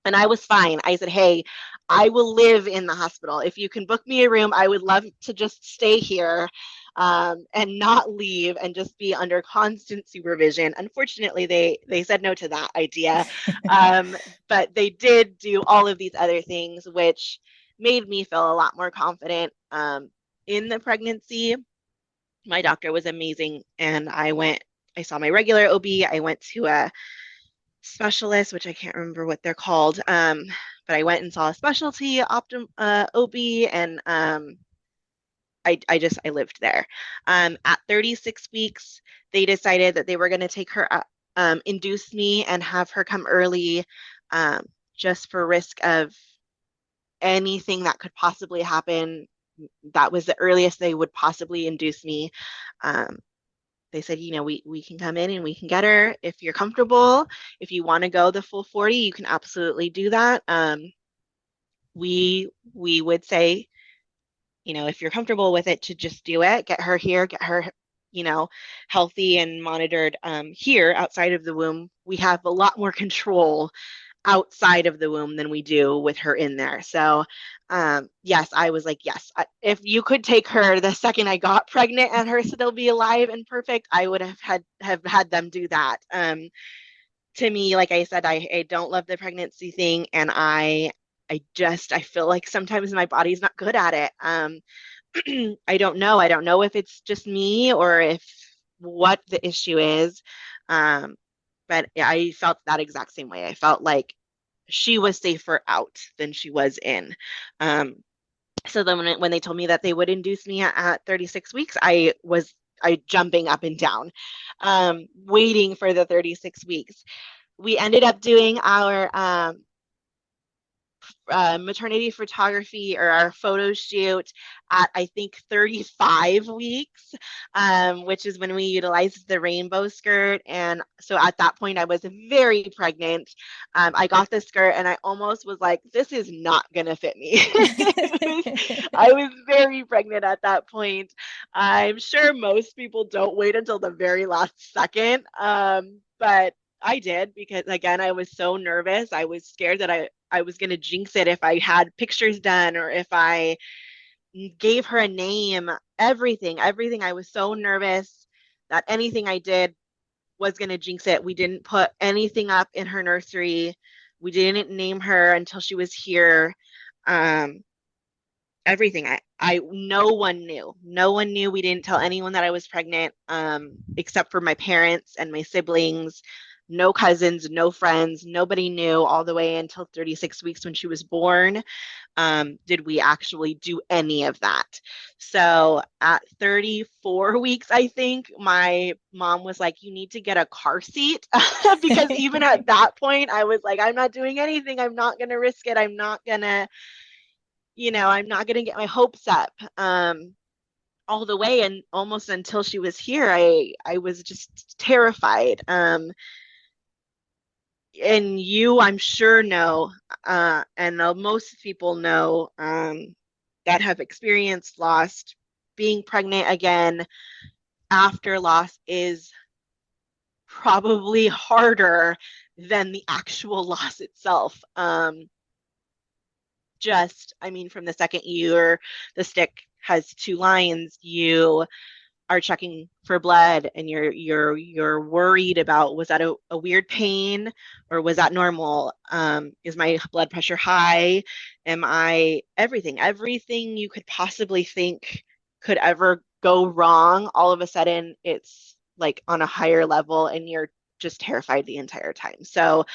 I was fine. I said, hey, I will live in the hospital. If you can book me a room, I would love to just stay here and not leave and just be under constant supervision. Unfortunately, they said no to that idea. But they did do all of these other things, which made me feel a lot more confident in the pregnancy. My doctor was amazing, and I saw my regular OB. I went to a specialist, which I can't remember what they're called. But I went and saw a specialty OB, and I lived there. At 36 weeks, they decided that they were going to take her, induce me and have her come early, um, just for risk of anything that could possibly happen. That was the earliest they would possibly induce me. Um, they said, we can come in and we can get her if you're comfortable. If you want to go the full 40, you can absolutely do that. We would say, if you're comfortable with it, to just do it, get her here, get her, healthy and monitored, here outside of the womb. We have a lot more control outside of the womb than we do with her in there. So, yes, I was like, yes, if you could take her the second I got pregnant and her still be alive and perfect, I would have had them do that. To me, like I said, I don't love the pregnancy thing, and I feel like sometimes my body's not good at it. I don't know. I don't know if it's just me or if what the issue is. Um, but I felt that exact same way. I felt like she was safer out than she was in. Um, so then when they told me that they would induce me at 36 weeks, I jumping up and down, waiting for the 36 weeks. We ended up doing our, maternity photography or our photo shoot at, I think, 35 weeks, which is when we utilized the rainbow skirt. And so at that point, I was very pregnant. I got the skirt and I almost was like, this is not going to fit me. I was very pregnant at that point. I'm sure most people don't wait until the very last second. But I did, because again, I was so nervous. I was scared that I was going to jinx it if I had pictures done or if I gave her a name, everything. I was so nervous that anything I did was going to jinx it. We didn't put anything up in her nursery. We didn't name her until she was here. Um, Everything. No one knew. No one knew. We didn't tell anyone that I was pregnant, except for my parents and my siblings. No cousins, no friends, nobody knew all the way until 36 weeks when she was born. Did we actually do any of that? So at 34 weeks, I think my mom was like, you need to get a car seat. Because even at that point, I was like, I'm not doing anything. I'm not going to risk it. I'm not going to get my hopes up, all the way, and almost until she was here, I was just terrified. And I'm sure know, and most people know, that have experienced loss, being pregnant again after loss is probably harder than the actual loss itself. I mean, from the second the stick has two lines, you are checking for blood and you're worried about, was that a weird pain or was that normal? Is my blood pressure high? Am I everything you could possibly think could ever go wrong, all of a sudden it's like on a higher level and you're just terrified the entire time. So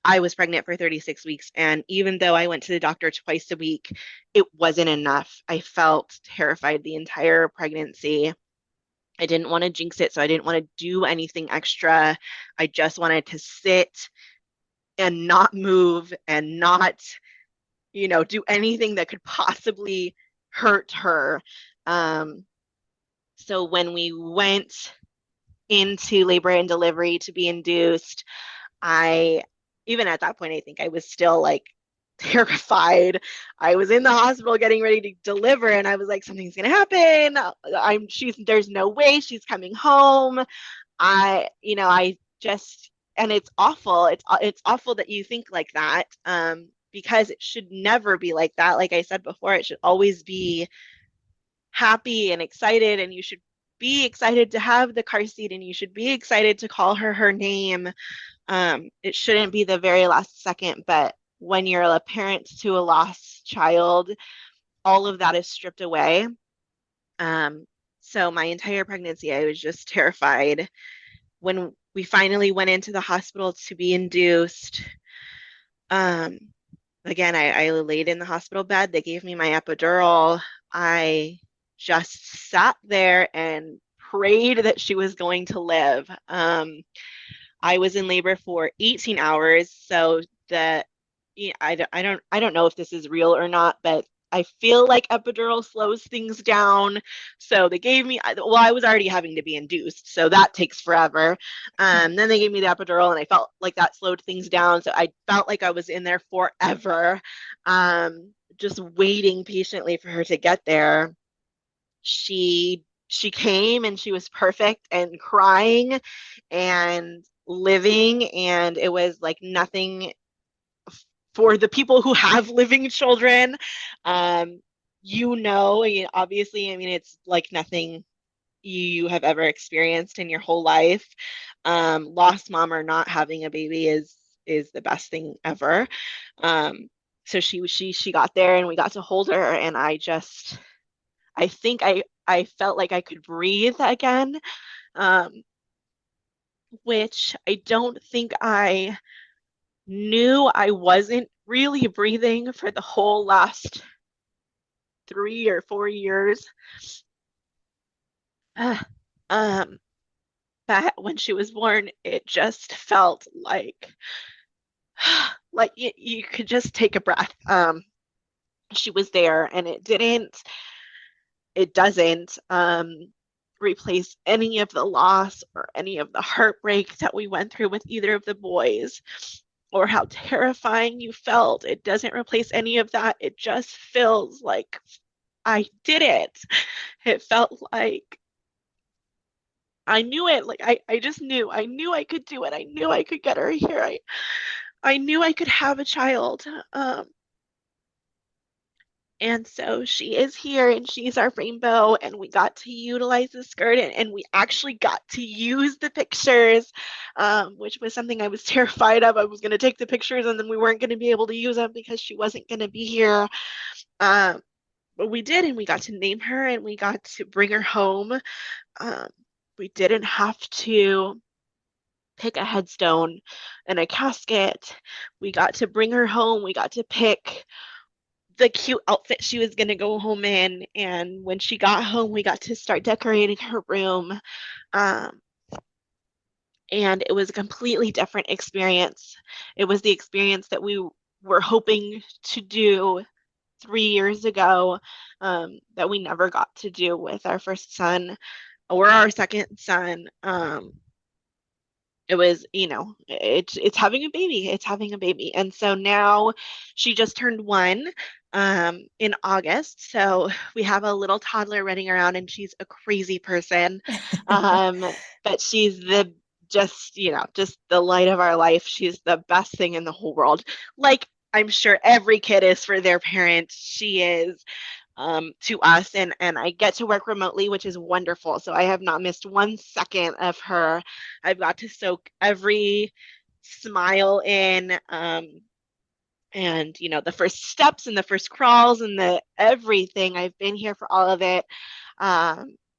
I was pregnant for 36 weeks. And even though I went to the doctor twice a week, it wasn't enough. I felt terrified the entire pregnancy. I didn't want to jinx it, so I didn't want to do anything extra. I just wanted to sit and not move and not, do anything that could possibly hurt her. Um, so when we went into labor and delivery to be induced, even at that point, I think I was still like terrified. I was in the hospital getting ready to deliver, and I was like, something's gonna happen. There's no way she's coming home. I just, and it's awful. It's awful that you think like that, because it should never be like that. Like I said before, it should always be happy and excited, and you should be excited to have the car seat, and you should be excited to call her name. It shouldn't be the very last second, but when you're a parent to a lost child, all of that is stripped away. So my entire pregnancy, I was just terrified. When we finally went into the hospital to be induced, um, again, I laid in the hospital bed. They gave me my epidural. I just sat there and prayed that she was going to live. I was in labor for 18 hours, so the yeah, I don't know if this is real or not, but I feel like epidural slows things down. So they gave me, well, I was already having to be induced, so that takes forever. Then they gave me the epidural, and I felt like that slowed things down. So I felt like I was in there forever, just waiting patiently for her to get there. She came and she was perfect and crying and living, and it was like nothing for the people who have living children. um obviously, I mean, it's like nothing you have ever experienced in your whole life. Lost mom or not, having a baby is the best thing ever. So she got there and we got to hold her, and I think I felt like I could breathe again, um, which I don't think I knew I wasn't really breathing for the whole last 3 or 4 years. Uh, um, but when she was born, it just felt like like you could just take a breath. She was there, and it doesn't replace any of the loss or any of the heartbreak that we went through with either of the boys, or how terrifying you felt. It doesn't replace any of that. It just feels like I did it. It felt like I knew it. Like I just knew. I knew I could do it. I knew I could get her here. I knew I could have a child. Um, And so she is here, and she's our rainbow, and we got to utilize the skirt, and we actually got to use the pictures, which was something I was terrified of. I was going to take the pictures and then we weren't going to be able to use them because she wasn't going to be here. Um, but we did, and we got to name her, and we got to bring her home. Um, we didn't have to pick a headstone and a casket. We got to bring her home. We got to pick the cute outfit she was going to go home in. And when she got home, we got to start decorating her room. Um, and it was a completely different experience. It was the experience that we were hoping to do 3 years ago, that we never got to do with our first son or our second son. It was, it's having a baby. It's having a baby. And so now she just turned 1 in August. So we have a little toddler running around, and she's a crazy person. Um, but she's just the light of our life. She's the best thing in the whole world. Like I'm sure every kid is for their parents. She is, to us, and I get to work remotely, which is wonderful. So I have not missed 1 second of her. I've got to soak every smile in, and the first steps and the first crawls and the everything. I've been here for all of it,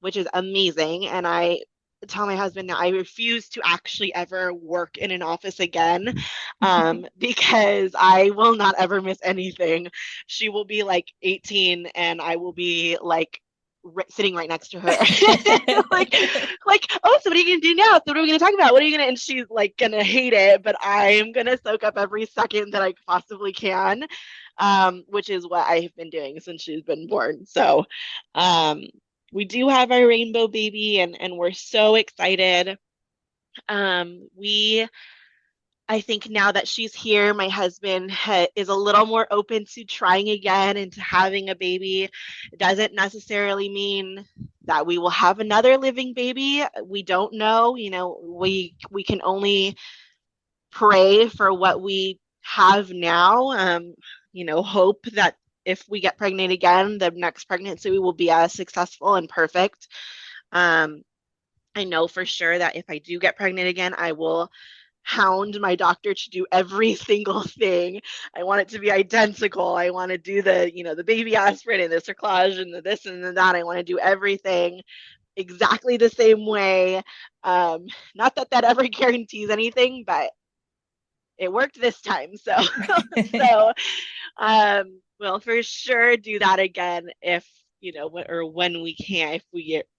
which is amazing. And I tell my husband now I refuse to actually ever work in an office again, because I will not ever miss anything. She will be like 18 and I will be like sitting right next to her. like oh, so what are you gonna do now? So what are we gonna talk about? What are you gonna? And she's like gonna hate it, but I'm gonna soak up every second that I possibly can, which is what I have been doing since she's been born. So we do have our rainbow baby, and we're so excited. We I think now that she's here, my husband is a little more open to trying again and to having a baby. It doesn't necessarily mean that we will have another living baby. We don't know. We can only pray for what we have now. Hope that if we get pregnant again, the next pregnancy will be as successful and perfect. Um, I know for sure that if I do get pregnant again, I will hound my doctor to do every single thing. I want it to be identical. I want to do the baby aspirin and the cerclage and the this and the that. I want to do everything exactly the same way. Not that ever guarantees anything, but it worked this time. So we'll for sure do that again if or when we can,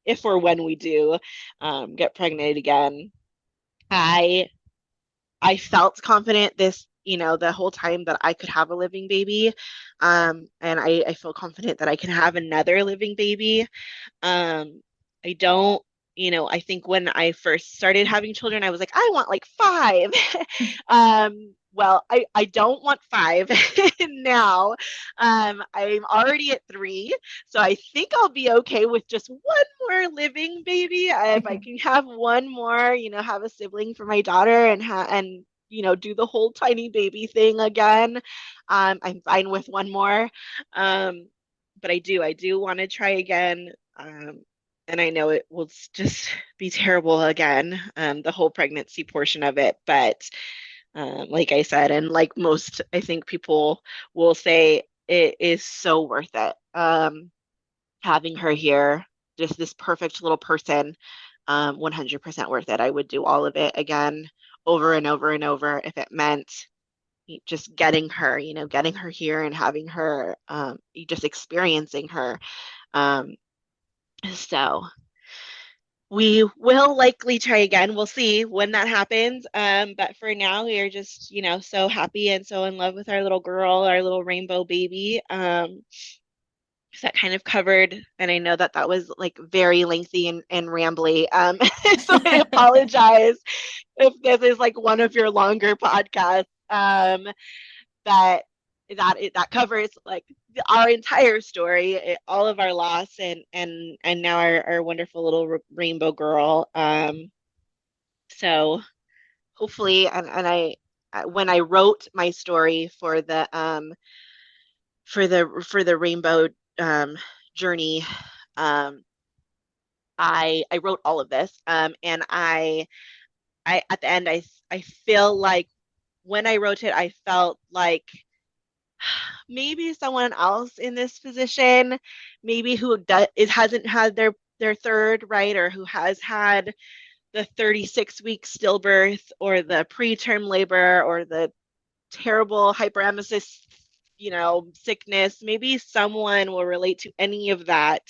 if or when we do get pregnant again. I I felt confident the whole time that I could have a living baby. And I feel confident that I can have another living baby. I don't, I think when I first started having children, I was like, I want like five. Well, I don't want five now. I'm already at three, so I think I'll be okay with just one more living baby. If I can have one more, have a sibling for my daughter and do the whole tiny baby thing again. I'm fine with one more. But I do want to try again. And I know it will just be terrible again, the whole pregnancy portion of it. But like I said, and like most, I think people will say, it is so worth it. Having her here, just this perfect little person, 100% worth it. I would do all of it again, over and over and over, if it meant just getting her here and having her, just experiencing her. Um, so we will likely try again. We'll see when that happens. But for now, we are just, so happy and so in love with our little girl, our little rainbow baby. So that kind of covered, and I know that that was like very lengthy and rambly. So I apologize if this is like one of your longer podcasts. That that covers like our entire story, all of our loss, and now our wonderful little rainbow girl. So hopefully, and I when I wrote my story for the rainbow journey, I wrote all of this, and I at the end I feel like when I wrote it, I felt like maybe someone else in this position, maybe who hasn't had their third, right, or who has had the 36-week stillbirth or the preterm labor or the terrible hyperemesis, sickness. Maybe someone will relate to any of that,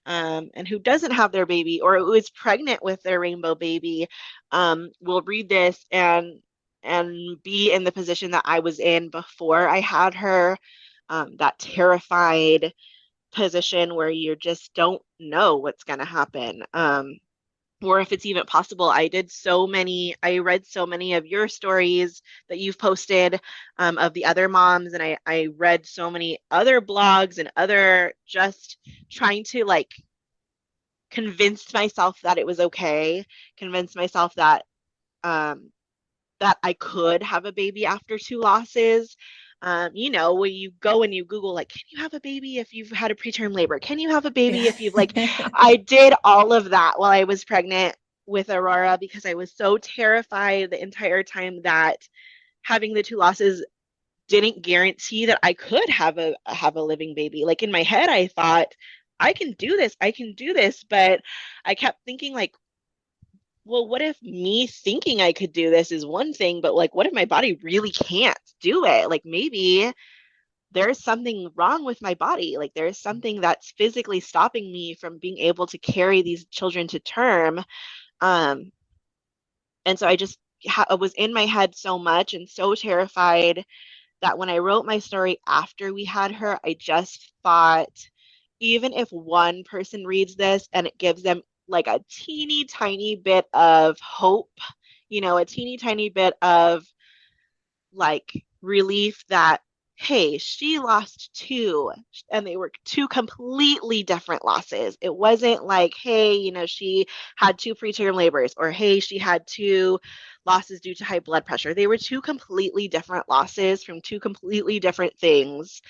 and who doesn't have their baby or who is pregnant with their rainbow baby, will read this and be in the position that I was in before I had her, that terrified position where you just don't know what's going to happen. Or if it's even possible. I read so many of your stories that you've posted, of the other moms, and I read so many other blogs and other, just trying to like convince myself that it was okay, convince myself that um, that I could have a baby after two losses. When you go and you Google, like, can you have a baby if you've had a preterm labor? Can you have a baby if you've like, Yeah. I did all of that while I was pregnant with Aurora because I was so terrified the entire time that having the two losses didn't guarantee that I could have a living baby. Like in my head, I thought, I can do this, but I kept thinking like, well, what if me thinking I could do this is one thing, but like, what if my body really can't do it? Like, maybe there's something wrong with my body. Like, there's something that's physically stopping me from being able to carry these children to term. Um, and so I was in my head so much and so terrified that when I wrote my story after we had her, I just thought, even if one person reads this and it gives them like a teeny tiny bit of hope, a teeny tiny bit of like relief that, hey, she lost two and they were two completely different losses. It wasn't like, hey, she had two preterm labors, or hey, she had two losses due to high blood pressure. They were two completely different losses from two completely different things.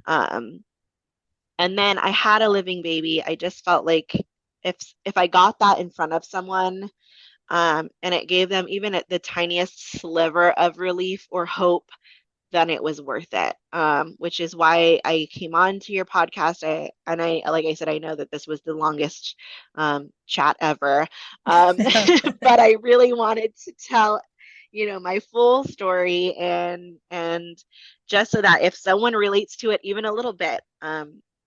Um, and then I had a living baby. I just felt like if I got that in front of someone, and it gave them even at the tiniest sliver of relief or hope, then it was worth it. Which is why I came on to your podcast. Like I said, I know that this was the longest chat ever, but I really wanted to tell, my full story, and just so that if someone relates to it even a little bit,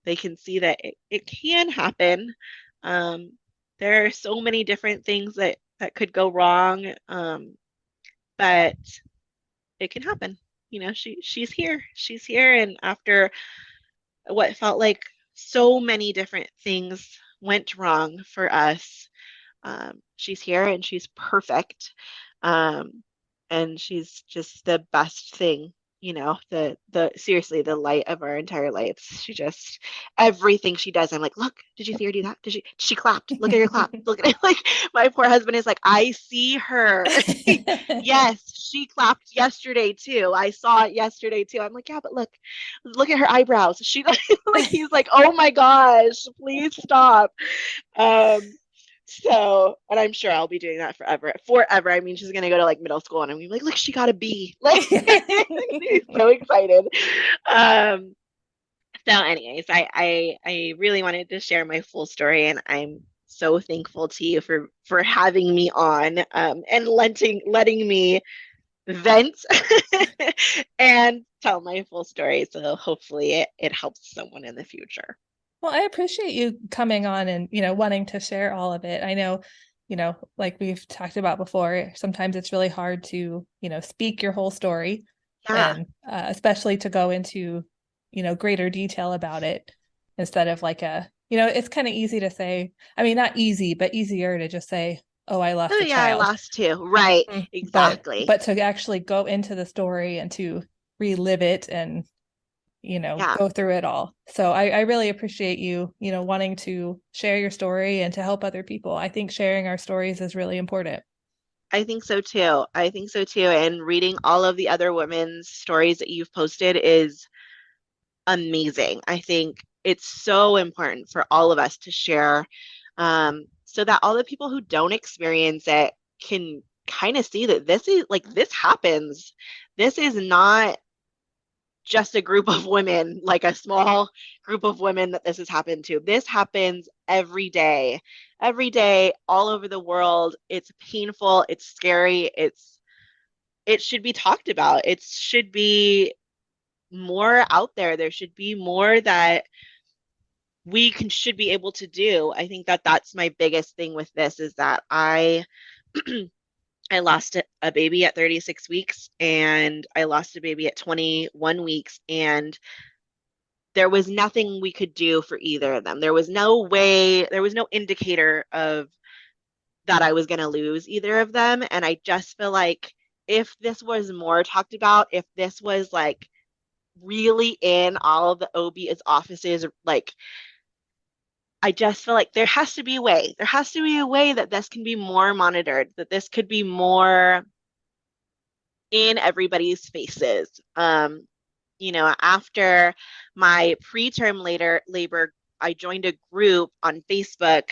they can see that it can happen. There are so many different things that could go wrong, but it can happen. You know, she's here. She's here, and after what felt like so many different things went wrong for us, she's here and she's perfect. Um, and she's just the best thing, you know, the seriously the light of our entire lives. She just everything she does, I'm like, look, did you see her do that? She clapped? Look at her clap. Look at it. Like my poor husband is like, I see her. Yes, she clapped yesterday too. I saw it yesterday too. I'm like, yeah, but look at her eyebrows. She like he's like, oh my gosh, please stop. Um, so, and I'm sure I'll be doing that forever. Forever. I mean, she's gonna go to like middle school and I'm gonna be like, look, she got a B. Like she's so excited. Um, so anyways, I really wanted to share my full story and I'm so thankful to you for having me on and letting me vent and tell my full story. So hopefully it helps someone in the future. Well, I appreciate you coming on and, wanting to share all of it. I know, like we've talked about before, sometimes it's really hard to, speak your whole story Yeah. and especially to go into, greater detail about it instead of like it's kind of easy to say, I mean, not easy, but easier to just say, oh, I Oh lost a yeah, I child. lost too. Right. But Exactly. but to actually go into the story and to relive it and Yeah. go through it all. So I really appreciate you, wanting to share your story and to help other people. I think sharing our stories is really important. I think so too. I think so too. And reading all of the other women's stories that you've posted is amazing. I think it's so important for all of us to share so that all the people who don't experience it can kind of see that this is like this happens. This is not just a group of women, like a small group of women that this has happened to. This happens every day, all over the world. It's painful, it's scary, it should be talked about. It should be more out there. There should be more that we can should be able to do. I think that that's my biggest thing with this is that I lost a baby at 36 weeks and I lost a baby at 21 weeks and there was nothing we could do for either of them. There was no way, there was no indicator of that I was going to lose either of them. And I just feel like if this was more talked about, if this was like really in all of the OB's offices, like I just feel like there has to be a way. There has to be a way that this can be more monitored, that this could be more in everybody's faces. After my preterm later labor, I joined a group on Facebook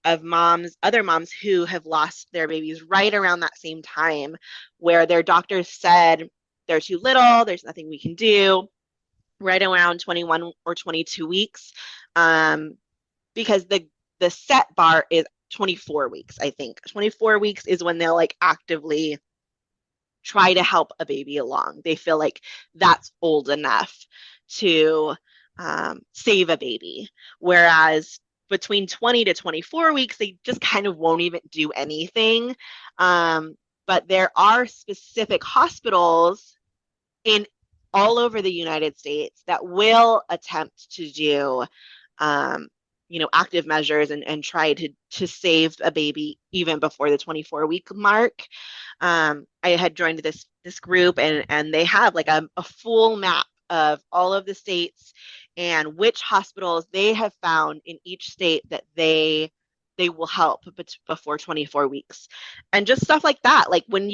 of moms, other moms who have lost their babies right around that same time, where their doctors said they're too little, there's nothing we can do, right around 21 or 22 weeks, because the set bar is 24 weeks. I think 24 weeks is when they'll like actively try to help a baby along. They feel like that's old enough to save a baby. Whereas between 20 to 24 weeks, they just kind of won't even do anything. But there are specific hospitals in all over the United States that will attempt to do active measures and try to save a baby even before the 24-week mark. I had joined this group and they have like a full map of all of the states and which hospitals they have found in each state that they will help before 24 weeks and just stuff like that. Like when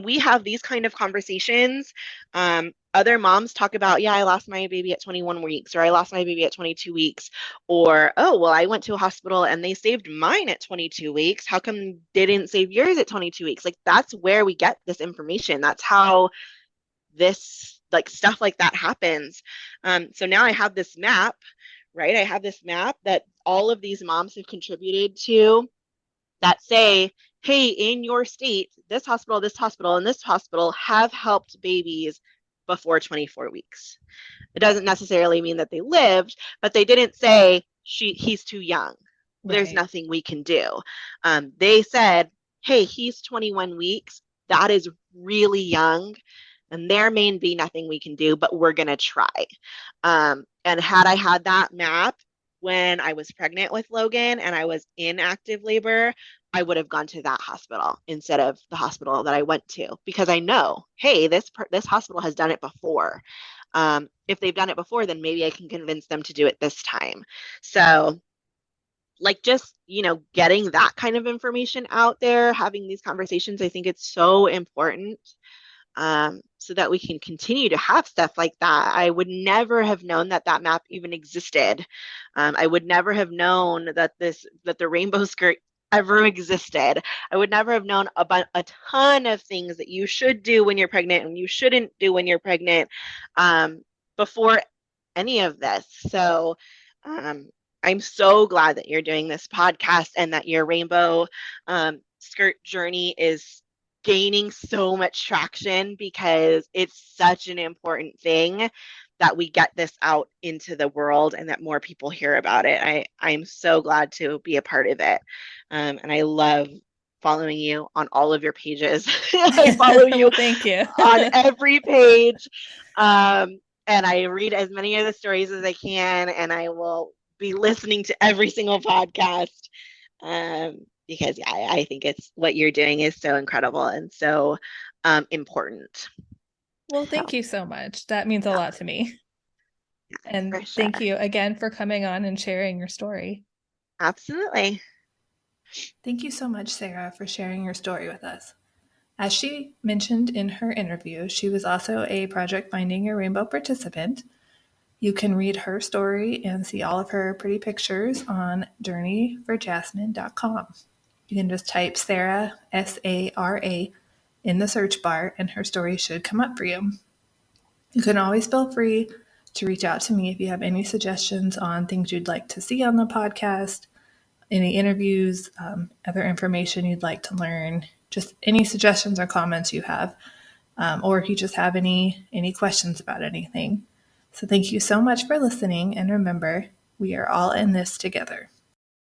we have these kind of conversations, other moms talk about, yeah, I lost my baby at 21 weeks or I lost my baby at 22 weeks or, oh, well, I went to a hospital and they saved mine at 22 weeks. How come they didn't save yours at 22 weeks? Like that's where we get this information. That's how this like stuff like that happens. So now I have this map, right? I have this map that all of these moms have contributed to that say, hey, in your state, this hospital, and this hospital have helped babies before 24 weeks. It doesn't necessarily mean that they lived, but they didn't say he's too young. There's Right. nothing we can do. They said, hey, he's 21 weeks. That is really young. And there may be nothing we can do, but we're going to try. And had I had that map when I was pregnant with Logan and I was in active labor, I would have gone to that hospital instead of the hospital that I went to, because I know, hey, this hospital has done it before. If they've done it before, then maybe I can convince them to do it this time. So, like, just, getting that kind of information out there, having these conversations, I think it's so important, so that we can continue to have stuff like that. I would never have known that that map even existed. I would never have known that the rainbow skirt ever existed. I would never have known about a ton of things that you should do when you're pregnant and you shouldn't do when you're pregnant, before any of this. So, I'm so glad that you're doing this podcast and that your rainbow skirt journey is gaining so much traction, because it's such an important thing that we get this out into the world and that more people hear about it. I'm so glad to be a part of it. And I love following you on all of your pages. I follow you Well, thank you. on every page. And I read as many of the stories as I can, and I will be listening to every single podcast. Because yeah, I think it's what you're doing is so incredible and so important. Well, So, thank you so much. That means a yeah, lot to me. And for sure. thank you again for coming on and sharing your story. Absolutely. Thank you so much, Sarah, for sharing your story with us. As she mentioned in her interview, she was also a Project Finding Your Rainbow participant. You can read her story and see all of her pretty pictures on journeyforjasmine.com. You can just type Sara, Sara, in the search bar, and her story should come up for you. You can always feel free to reach out to me if you have any suggestions on things you'd like to see on the podcast, any interviews, other information you'd like to learn, just any suggestions or comments you have, or if you just have any questions about anything. So thank you so much for listening, and remember, we are all in this together.